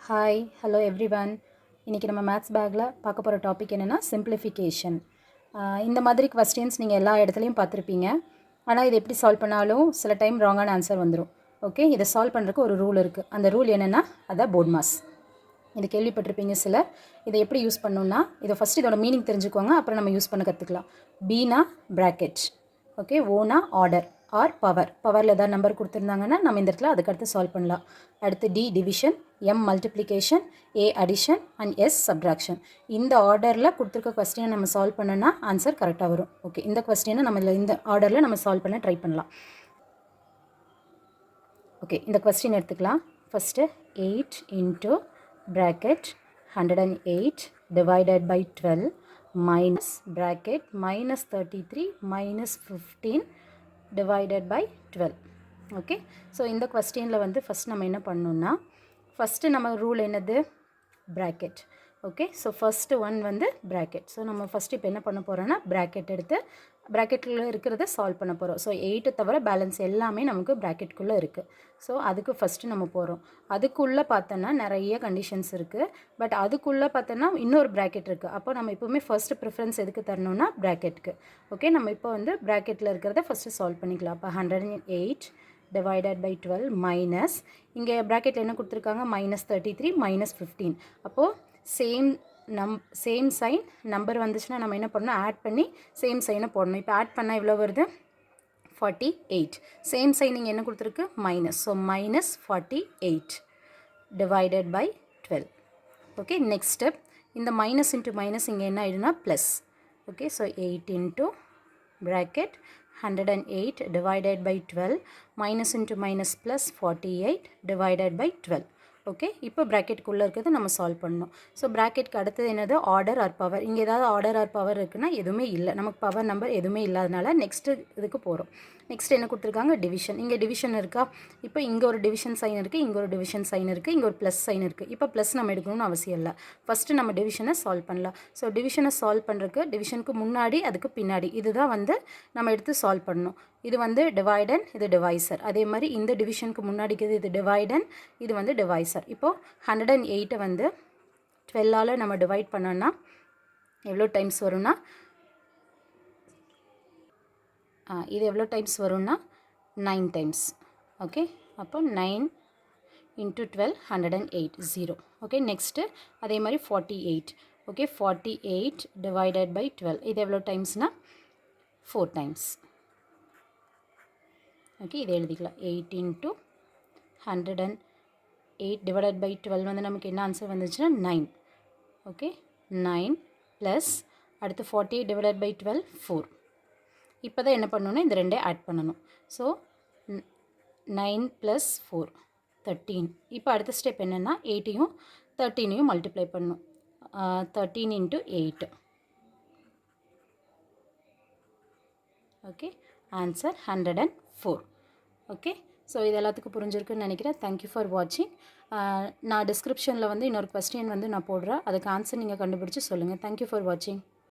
Hi hello everyone. இன்றைக்கி நம்ம maths பேக்கில் பார்க்க போகிற டாபிக் என்னென்னா சிம்பிளிஃபிகேஷன். இந்த மாதிரி கொஸ்டின்ஸ் நீங்கள் எல்லா இடத்துலையும் பார்த்துருப்பீங்க. ஆனால் இது எப்படி சால்வ் பண்ணாலும் சில டைம் ராங்கான ஆன்சர் வந்துடும். ஓகே, இதை சால்வ் பண்ணுறதுக்கு ஒரு ரூல் இருக்குது. அந்த ரூல் என்னென்னா அதான் போர்ட் மாஸ். இது கேள்விப்பட்டிருப்பீங்க சிலர். இதை எப்படி யூஸ் பண்ணணுன்னா இதை ஃபஸ்ட்டு இதோட மீனிங் தெரிஞ்சுக்கோங்க, அப்புறம் நம்ம யூஸ் பண்ண கற்றுக்கலாம். பீனா ப்ராக்கெட், ஓகே, ஓனா ஆர்டர் ஆர் பவர். பவரில் ஏதாவது நம்பர் கொடுத்துருந்தாங்கன்னா நம்ம இந்த இடத்துல அதுக்கடுத்து சால்வ் பண்ணலாம். அடுத்து D division, M multiplication, A addition and S subtraction. இந்த ஆர்டரில் கொடுத்துருக்க கொஸ்டினை நம்ம சால்வ் பண்ணோன்னா ஆன்சர் கரெக்டாக வரும். ஓகே, இந்த கொஸ்டினை நம்ம இந்த ஆர்டரில் நம்ம சால்வ் பண்ண ட்ரை பண்ணலாம். ஓகே, இந்த கொஸ்டின் எடுத்துக்கலாம். First 8 into bracket 108 divided by 12 minus bracket minus 33 minus 15 divided by 12. Okay, so இந்த கொஸ்டினில் வந்து ஃபஸ்ட் நம்ம என்ன பண்ணணுன்னா, ஃபஸ்ட்டு நம்ம ரூல் என்னது, bracket. Okay, so first one வந்து ப்ராக்கெட். ஸோ நம்ம ஃபஸ்ட்டு இப்போ என்ன பண்ண போகிறோன்னா ப்ராக்கெட் எடுத்து ப்ராக்கெட்டில் இருக்கிறத சால்வ் பண்ண போகிறோம். ஸோ 8 தவிர பேலன்ஸ் எல்லாமே நமக்கு ப்ராக்கெட்குள்ளே இருக்குது. ஸோ அதுக்கு ஃபஸ்ட்டு நம்ம போகிறோம். அதுக்குள்ளே பார்த்தோன்னா நிறைய கண்டிஷன்ஸ் இருக்குது. பட் அதுக்குள்ளே பார்த்தோன்னா இன்னொரு ப்ராக்கெட் இருக்குது. அப்போ நம்ம எப்போவுமே ஃபஸ்ட்டு ப்ரிஃபரன்ஸ் எதுக்கு தரணுன்னா ப்ராக்கெட்டுக்கு. ஓகே, நம்ம இப்போ வந்து ப்ராக்கெட்டில் இருக்கிறத ஃபஸ்ட்டு சால்வ் பண்ணிக்கலாம். அப்போ 108 divided by 12 மைனஸ், இங்கே ப்ராக்கெட்டில் என்ன கொடுத்துருக்காங்க, -33 -15. அப்போது சேம் சைன் நம்பர் வந்துச்சுன்னா நம்ம என்ன பண்ணணும், ஆட் பண்ணி சேம் சைனை போடணும். இப்போ ஆட் பண்ணால் எவ்வளோ வருது, 48. சேம் சைன் இங்கே என்ன கொடுத்துருக்கு, minus. So -48 divided by 12. Okay, next step, இந்த மைனஸ் இன்ட்டு மைனஸ் இங்கே என்ன ஆகிடும்னா plus. Okay, so 8 into bracket 108 divided by 12 minus into minus plus 48 divided by 12. Okay, இப்போ ப்ராக்கெட்டுக்குள்ளே இருக்கிறது நம்ம சால்வ் பண்ணணும். ஸோ ப்ராக்கெட்டுக்கு அடுத்தது என்னது, ஆர்டர் ஆர் பவர். இங்கே ஏதாவது ஆர்டர் ஆர் பவர் இருக்குன்னா எதுவுமே இல்லை, நமக்கு பவர் நம்பர் எதுவுமே இல்லாதனால நெக்ஸ்ட்டு இதுக்கு போகிறோம். நெக்ஸ்ட் என்ன கொடுத்துருக்காங்க, டிவிஷன். இங்கே டிவிஷன் இருக்கா, இப்போ இங்கே ஒரு டிவிஷன் சைன் இருக்குது, இங்கே ஒரு டிவிஷன் சைன் இருக்குது, இங்கே ஒரு ப்ளஸ் சைன் இருக்குது. இப்போ ப்ளஸ் நம்ம எடுக்கணும்னு அவசியம் இல்லை. ஃபஸ்ட்டு நம்ம டிவிஷனை சால்வ் பண்ணலாம். ஸோ டிவிஷனை சால்வ் பண்ணுறதுக்கு டிவிஷனுக்கு முன்னாடி அதுக்கு பின்னாடி இதுதான் வந்து நம்ம எடுத்து சால்வ் பண்ணணும். இது வந்து டிவைடன், இது டிவைசர். அதே மாதிரி இந்த டிவிஷனுக்கு முன்னாடிக்கு இது டிவைடன், இது வந்து டிவைசர். இப்போது 108 வந்து 12ஆல் நம்ம டிவைட் பண்ணோன்னா எவ்வளோ டைம்ஸ் வரும்னா, இது எவ்வளோ டைம்ஸ் வரும்னா 9 டைம்ஸ். ஓகே, அப்போ 9 இன்ட்டு 12 108 0. ஓகே, நெக்ஸ்ட்டு அதே மாதிரி 48. ஓகே, 48 divided by 12 இது எவ்வளோ டைம்ஸ்னால் 4 டைம்ஸ். ஓகே, இது எழுதிக்கலாம். 8 இன்ட்டு 108 divided by 12 வந்து நமக்கு என்ன ஆன்சர் வந்துச்சுன்னா 9. ஓகே, 9 ப்ளஸ் அடுத்து 48 divided by 12 4. இப்போ தான் என்ன பண்ணணுன்னா இந்த ரெண்டே ஆட் பண்ணணும். ஸோ 9 + 4 13. இப்போ அடுத்த ஸ்டெப் என்னென்னா 8ஐயும் 13ஐயும் மல்டிப்ளை பண்ணணும். 13 into 8. Okay, answer 104. Okay, so இது எல்லாத்துக்கும் புரிஞ்சிருக்குன்னு நினைக்கிறேன். தேங்க்யூ ஃபார் வாட்சிங். நான் டிஸ்கிரிப்ஷனில் வந்து இன்னொரு கொஸ்டின் வந்து நான் போடுறேன், அதுக்கு ஆன்சர் நீங்கள் கண்டுபிடிச்சி சொல்லுங்கள். தேங்க்யூ ஃபார் வாட்சிங்.